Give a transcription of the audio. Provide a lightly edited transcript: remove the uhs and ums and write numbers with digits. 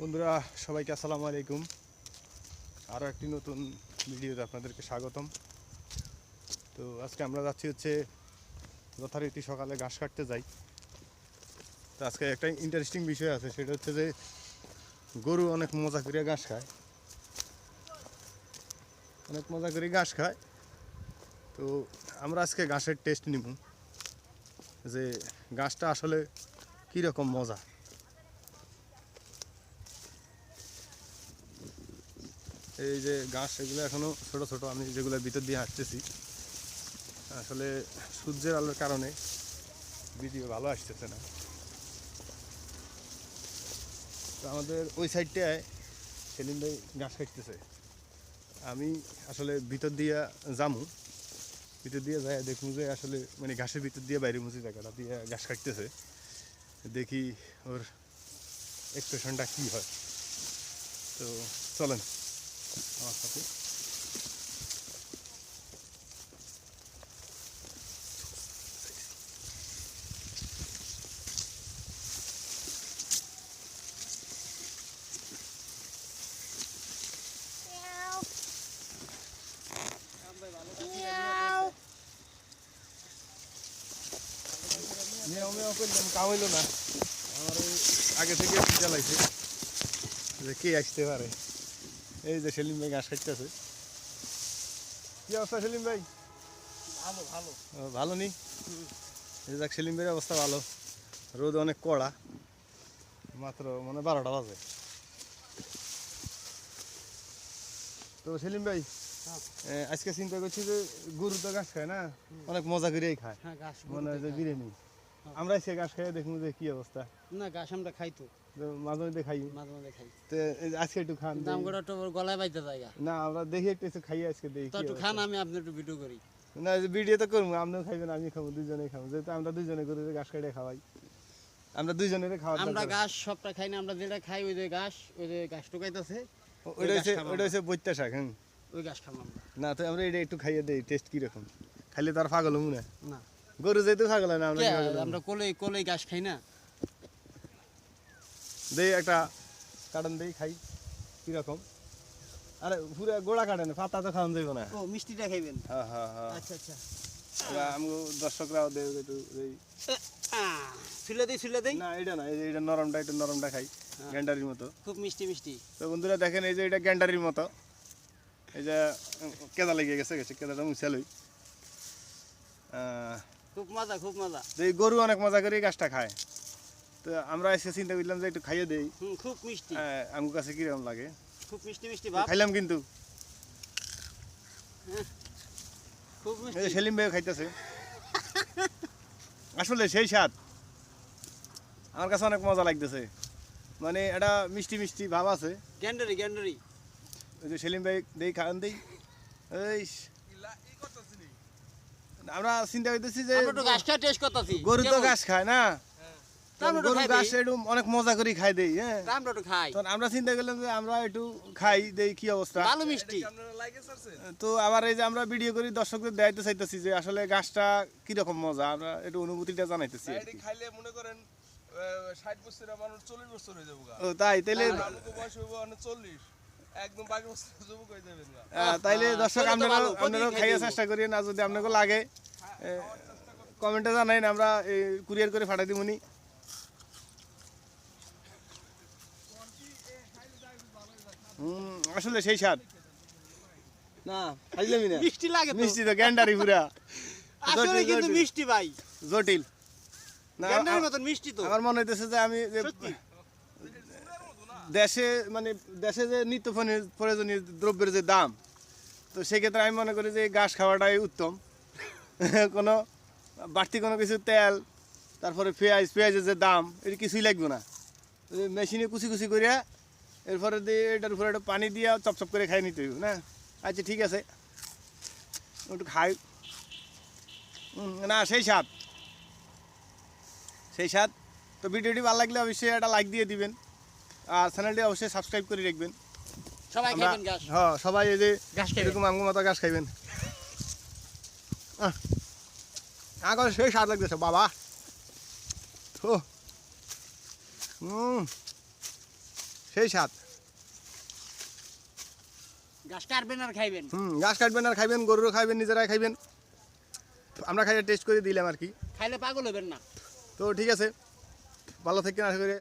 বন্ধুরা সবাইকে আসসালামু আলাইকুম। আরও একটি নতুন ভিডিওতে আপনাদেরকে স্বাগতম। তো আজকে আমরা যাচ্ছি হচ্ছে যথারীতি সকালে ঘাস কাটতে যাই। তো আজকে একটা ইন্টারেস্টিং বিষয় আছে, সেটা হচ্ছে যে গরু অনেক মজা করে ঘাস খায়, অনেক মজা করে ঘাস খায়। তো আমরা আজকে ঘাসের টেস্ট নিব, যে ঘাসটা আসলে কীরকম মজা। এই যে ঘাস, এগুলো এখনও ছোট ছোট, আমি যেগুলো ভিতর দিয়ে হাঁটতেছি, আসলে সূর্যের আলোর কারণে ভিডিও ভালো আসতেছে না। তো আমাদের ওই সাইডটায় সেলিম ভাই ঘাস কাটতেছে, আমি আসলে ভিতর দিয়ে যামু, ভিতর দিয়ে যাই দেখবো যে আসলে মানে ঘাসের ভিতর দিয়ে বাইরে মুচি জায়গাটা দিয়ে ঘাস কাটতেছে, দেখি ওর এক্সপ্রেশনটা কী হয়। তো চলেন আমার সাথে। কাম হইল না আমার, আগে থেকে জ্বালাইছে যে কে আসতে পারে। এই যে সেলিম ভাই ঘাস খাইতেছে। কি অবস্থা সেলিম ভাই? ভালো ভালো ভালো নি? এই দেখ সেলিম ভাইয়ের অবস্থা ভালো, রোদ অনেক কড়া, মাত্র মানে 12টা বাজে। তো সেলিম ভাই আজকে চিন্তা করছি যে গরু তো ঘাস খায় না, অনেক মজা করেই খায়, মনে হয় যে বিরিয়ানি। আমরা এসে ঘাস খাই, দেখুন যে কি অবস্থা। না ঘাস আমরা খাই তো মাঝে মধ্যে খাই, মাঝে মাঝে খাই। তো আজকে একটু খান। দাম করে একটু গলায় বাইতে জায়গা না আমরা দেখি একটু খাই আজকে, দেখি তো একটু খান, আমি আপনি একটু ভিডিও করি। না ভিডিও তো করবো, আপনিও খাইবেন আমি খাবো, দুজনেই খাবো, যেহেতু আমরা দুজনে করে ঘাস কাটে খাওয়াই, আমরা দুজনের খাওয়া। আমরা ঘাস সবটা খাই না, আমরা যেটা খাই ওই যে ঘাস টুকাইতেছে ওইটা হচ্ছে বৈত্যা শাক। হ্যাঁ ওই ঘাস খাবো আমরা। না তো আমরা এটা একটু খাইয়ে দেই, টেস্ট কিরকম, খাইলে তার পাগল হবো না। না গরু যেহেতু পাগল হয় না, আমরা আমরা কোলে ঘাস খাই না। দেই একটা কাটন দেই, খাই কিরকম। আরে পুরো গোড়া কাটেন, পাতা তো খাওয়ান যাইব না। ও মিষ্টিটা খাইবেন? হ্যাঁ হ্যাঁ হ্যাঁ। আচ্ছা আচ্ছা, আমি দর্শকরাও দেই একটু দেই। ছুলে দেই না এটা না, এটা নরমটা, একটু নরমটা খাই, গ্যান্ডারির মতো, খুব মিষ্টি মিষ্টি। তো বন্ধুরা দেখেন এই যে এটা গ্যান্ডারির মতো, এই যে কেদা লেগে গেছে, কেদাটা মুছালই। খুব মজা খুব মজা। এই গরু অনেক মজা করে গাছটা খায়, তো আমরা এসে চিন্তা করলাম যে একটু খাইয়ে দেই। খুব মিষ্টি, আমার কাছে কিরকম লাগে, খুব মিষ্টি মিষ্টি ভাব। খাইলাম কিন্তু খুব মিষ্টি। সেলিম ভাইও খাইতেছে, আসলে সেই স্বাদ, আমার কাছে অনেক মজা লাগতেছে, মানে এটা মিষ্টি মিষ্টি ভাব আছে। গ্যান্ডারি ওই যে সেলিম ভাই দেই খান দেই। এই আমরা চিন্তা করতেছি যে গরু তো ঘাস খায় না, গরু ঘাস একটু অনেক মজা করে খাই দেই। হ্যাঁ আমরা চিন্তা করলাম যে আমরা একটু খাই দেই কি অবস্থা। তো আবার এই যে আমরা ভিডিও করি, দর্শকদের দেখাইতে চাইতেছি যে আসলে ঘাসটা কিরকম মজা, আমরা একটু অনুভূতিটা জানাইতেছি। খাইলে মনে করেন 60 বছরের মানুষ 40 বছর হয়ে যাবে। ও তাই, তাইলে বয়স হইব 40, একদম 22 বছর যুবক হয়ে যাবেন। তাইলে দর্শক আপনারাও খাইয়ে চেষ্টা করি, না যদি আপনাকে লাগে কমেন্টে জানাইন, আমরা কুরিয়ার করে পাঠাই দিবনি। আসলে সেই স্বাদ না, খাইলামই না, মিষ্টি লাগে, মিষ্টি তো গ্যান্ডারি পুরা, আসলে কিন্তু মিষ্টি ভাই, জটিল না। গ্যান্ডারির মতন মিষ্টি তো। আমার মনে হইতেছে যে আমি দেশে যে নিত্য প্রয়োজনীয় দ্রব্যের যে দাম, তো সেক্ষেত্রে আমি মনে করি যে ঘাস খাওয়াটাই উত্তম। কোনো বাড়তি কোনো কিছু তেল, তারপরে পেঁয়াজের যে দাম, এটা কিছুই লাগবে না, মেশিনে কুচি কুচি করিয়া এরপরে দিয়ে এটার উপরে একটু পানি দিয়া চপচপ করে খাই নিতে হইব না। আচ্ছা ঠিক আছে, একটু খাই না, সেই স্বাদ সেই স্বাদ। তো ভিডিওটি ভালো লাগলে অবশ্যই একটা লাইক দিয়ে দিবেন, আর চ্যানেলটি অবশ্যই সাবস্ক্রাইব করে রাখবেন। সবাই খাবেন ঘাস, হ্যাঁ সবাই এই যে ঘাস খাবেন, এরকম আমার মতো ঘাস খাইবেন। আগর সেই স্বাদ লাগতেছে বাবা। ও সেই স্বাদ। ঘাস কাটবেন আর খাইবেন। ঘাস কাটবেন আর খাইবেন, গরুরও খাইবেন, নিজেরাই খাইবেন। আমরা খাইয়ে টেস্ট করে দিলাম আর কি। খাইলে পাগল হবেন না। তো ঠিক আছে, ভালো থাকেন আশা করি।